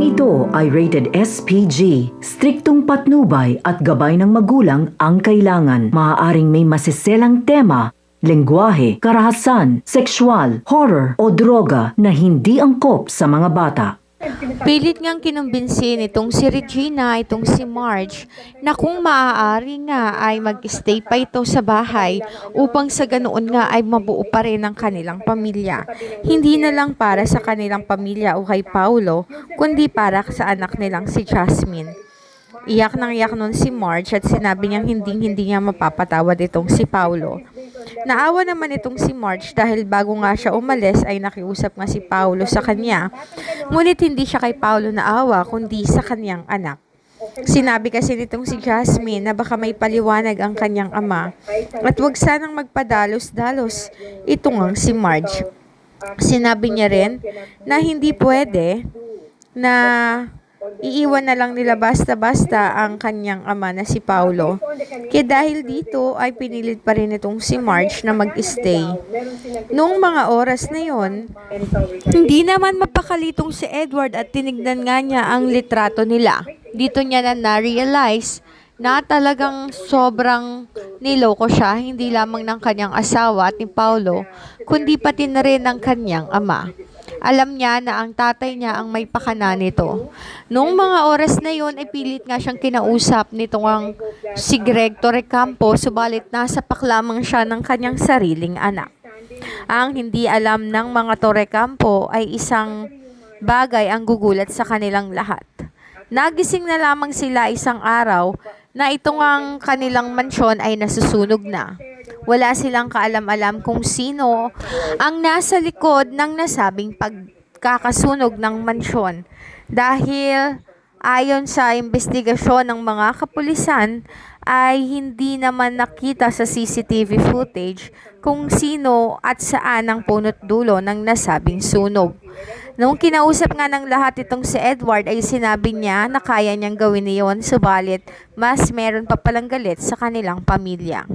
ito ay rated SPG. Striktong patnubay at gabay ng magulang ang kailangan. Maaaring may masiselang tema, lengguwahe, karahasan, sexual, horror o droga na hindi angkop sa mga bata. Pilit ngang kinumbinsi nitong si Regina, itong si Marge, na kung maaari nga ay mag-stay pa ito sa bahay upang sa ganoon nga ay mabuo pa rin ang kanilang pamilya. Hindi na lang para sa kanilang pamilya o kay Paulo, kundi para sa anak nilang si Jasmine. Iyak nang iyak nun si Marge at sinabi niyang hindi niya mapapatawad itong si Paulo. Naawa naman itong si Marge dahil bago nga siya umalis ay nakiusap nga si Paulo sa kanya. Ngunit hindi siya kay Paulo naawa kundi sa kanyang anak. Sinabi kasi nitong si Jasmine na baka may paliwanag ang kanyang ama at huwag sanang magpadalos-dalos itong si Marge. Sinabi niya rin na hindi pwede na iiwan na lang nila basta-basta ang kanyang ama na si Paulo. Kaya dahil dito ay pinilit pa rin itong si Marge na mag-stay. Noong mga oras na yon, hindi naman mapakalitong si Edward at tinignan nga niya ang litrato nila. Dito niya na-realize na talagang sobrang niloko siya, hindi lamang ng kanyang asawa at ni Paulo, kundi pati na rin ng kanyang ama. Alam niya na ang tatay niya ang may pakana nito. Noong mga oras na yon ay pilit nga siyang kinausap nitong si Greg Torrecampo, subalit nasa paklamang siya ng kanyang sariling anak. Ang hindi alam ng mga Torrecampo ay isang bagay ang gugulat sa kanilang lahat. Nagising na lamang sila isang araw na itong ang kanilang mansyon ay nasusunog na. Wala silang kaalam-alam kung sino ang nasa likod ng nasabing pagkakasunog ng mansyon. Dahil ayon sa investigasyon ng mga kapulisan ay hindi naman nakita sa CCTV footage kung sino at saan ang punot dulo ng nasabing sunog. Noong kinausap nga ng lahat itong si Edward ay sinabi niya na kaya niyang gawin iyon, subalit mas meron pa palang galit sa kanilang pamilya.